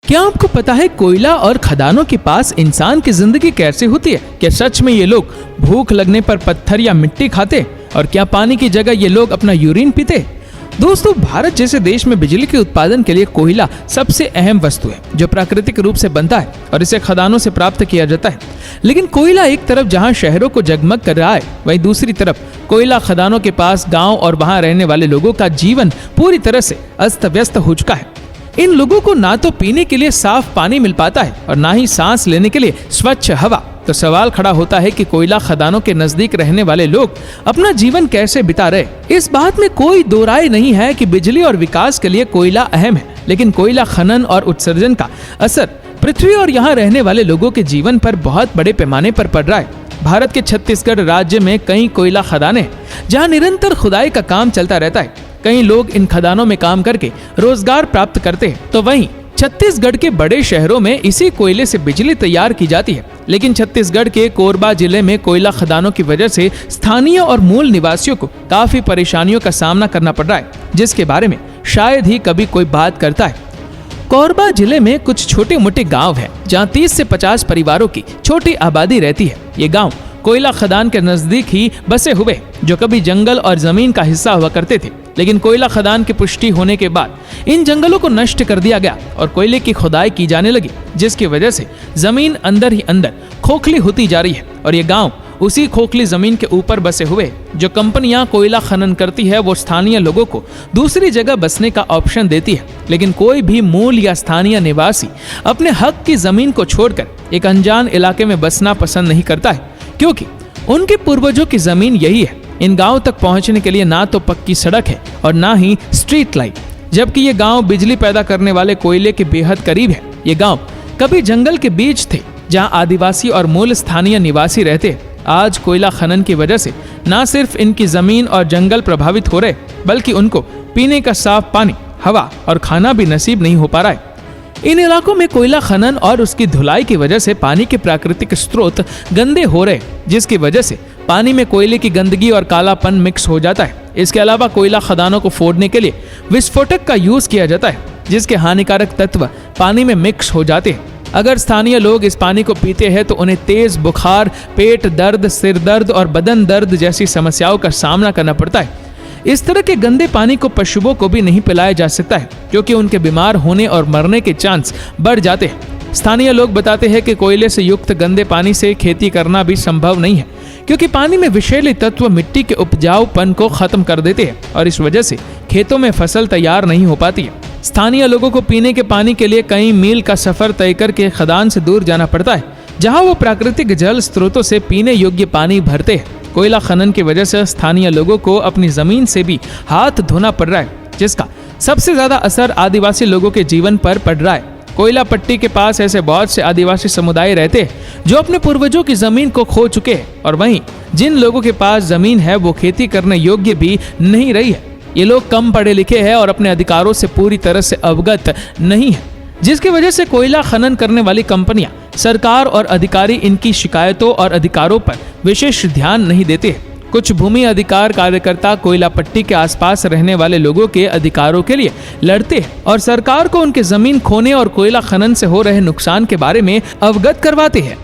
क्या आपको पता है कोयला और खदानों के पास इंसान की जिंदगी कैसे होती है? क्या सच में ये लोग भूख लगने पर पत्थर या मिट्टी खाते? और क्या पानी की जगह ये लोग अपना यूरिन पीते? दोस्तों, भारत जैसे देश में बिजली के उत्पादन के लिए कोयला सबसे अहम वस्तु है जो प्राकृतिक रूप से बनता है और इसे खदानों से प्राप्त किया जाता है। लेकिन कोयला एक तरफ जहां शहरों को जगमग कर रहा है, वहीं दूसरी तरफ कोयला खदानों के पास गांव और वहां रहने वाले लोगों का जीवन पूरी तरह से अस्त व्यस्त हो चुका है। इन लोगों को ना तो पीने के लिए साफ पानी मिल पाता है और ना ही सांस लेने के लिए स्वच्छ हवा। तो सवाल खड़ा होता है कि कोयला खदानों के नजदीक रहने वाले लोग अपना जीवन कैसे बिता रहे। इस बात में कोई दो राय नहीं है कि बिजली और विकास के लिए कोयला अहम है, लेकिन कोयला खनन और उत्सर्जन का असर पृथ्वी और यहाँ रहने वाले लोगों के जीवन पर बहुत बड़े पैमाने पर पड़ रहा है। भारत के छत्तीसगढ़ राज्य में कई कोयला खदानें जहाँ निरंतर खुदाई का काम चलता रहता है। कई लोग इन खदानों में काम करके रोजगार प्राप्त करते हैं, तो वहीं छत्तीसगढ़ के बड़े शहरों में इसी कोयले से बिजली तैयार की जाती है। लेकिन छत्तीसगढ़ के कोरबा जिले में कोयला खदानों की वजह से स्थानीय और मूल निवासियों को काफी परेशानियों का सामना करना पड़ रहा है, जिसके बारे में शायद ही कभी कोई बात करता है। कोरबा जिले में कुछ छोटे मोटे गांव हैं, जहां 30 से 50 परिवारों की छोटी आबादी रहती है। ये गांव कोयला खदान के नजदीक ही बसे हुए, जो कभी जंगल और जमीन का हिस्सा हुआ करते थे। लेकिन कोयला खदान की पुष्टि होने के बाद इन जंगलों को नष्ट कर दिया गया और कोयले की खुदाई की जाने लगी, जिसकी वजह से जमीन अंदर ही अंदर खोखली होती जा रही है। और ये गांव उसी खोखली जमीन के ऊपर बसे हुए। जो कंपनियां कोयला खनन करती है वो स्थानीय लोगों को दूसरी जगह बसने का ऑप्शन देती है, लेकिन कोई भी मूल या स्थानीय निवासी अपने हक की जमीन को छोड़कर एक अनजान इलाके में बसना पसंद नहीं करता है, क्योंकि उनके पूर्वजों की जमीन यही है। इन गांव तक पहुंचने के लिए ना तो पक्की सड़क है और ना ही स्ट्रीट लाइट, जबकि ये गांव बिजली पैदा करने वाले कोयले के बेहद करीब है। ये गांव कभी जंगल के बीच थे, जहां आदिवासी और मूल स्थानीय निवासी रहते। आज कोयला खनन की वजह से ना सिर्फ इनकी जमीन और जंगल प्रभावित हो रहे, बल्कि उनको पीने का साफ पानी, हवा और खाना भी नसीब नहीं हो पा रहा है। इन इलाकों में कोयला खनन और उसकी धुलाई की वजह से पानी के प्राकृतिक स्रोत गंदे हो रहे, जिसकी वजह से पानी में कोयले की गंदगी और कालापन मिक्स हो जाता है। इसके अलावा कोयला खदानों को फोड़ने के लिए विस्फोटक का यूज किया जाता है, जिसके हानिकारक तत्व पानी में मिक्स हो जाते हैं। अगर स्थानीय लोग इस पानी को पीते हैं तो उन्हें तेज बुखार, पेट दर्द, सिर दर्द और बदन दर्द जैसी समस्याओं का सामना करना पड़ता है। इस तरह के गंदे पानी को पशुओं को भी नहीं पिलाया जा सकता है, क्योंकि उनके बीमार होने और मरने के चांस बढ़ जाते हैं। स्थानीय लोग बताते हैं कि कोयले से युक्त गंदे पानी से खेती करना भी संभव नहीं है, क्योंकि पानी में विषैले तत्व मिट्टी के उपजाऊपन को खत्म कर देते हैं और इस वजह से खेतों में फसल तैयार नहीं हो पाती है। स्थानीय लोगों को पीने के पानी के लिए कई मील का सफर तय करके खदान से दूर जाना पड़ता है, जहां वो प्राकृतिक जल स्रोतों से पीने योग्य पानी भरते हैं। कोयला खनन की वजह से स्थानीय लोगों को अपनी जमीन से भी हाथ धोना पड़ रहा है, जिसका सबसे ज्यादा असर आदिवासी लोगों के जीवन पर पड़ रहा है। कोयला पट्टी के पास ऐसे बहुत से आदिवासी समुदाय रहते हैं जो अपने पूर्वजों की जमीन को खो चुके हैं, और वहीं जिन लोगों के पास जमीन है वो खेती करने योग्य भी नहीं रही है। ये लोग कम पढ़े लिखे हैं और अपने अधिकारों से पूरी तरह से अवगत नहीं है, जिसकी वजह से कोयला खनन करने वाली कंपनियां, सरकार और अधिकारी इनकी शिकायतों और अधिकारों पर विशेष ध्यान नहीं देते हैं। कुछ भूमि अधिकार कार्यकर्ता कोयला पट्टी के आसपास रहने वाले लोगों के अधिकारों के लिए लड़ते हैं और सरकार को उनके जमीन खोने और कोयला खनन से हो रहे नुकसान के बारे में अवगत करवाते हैं।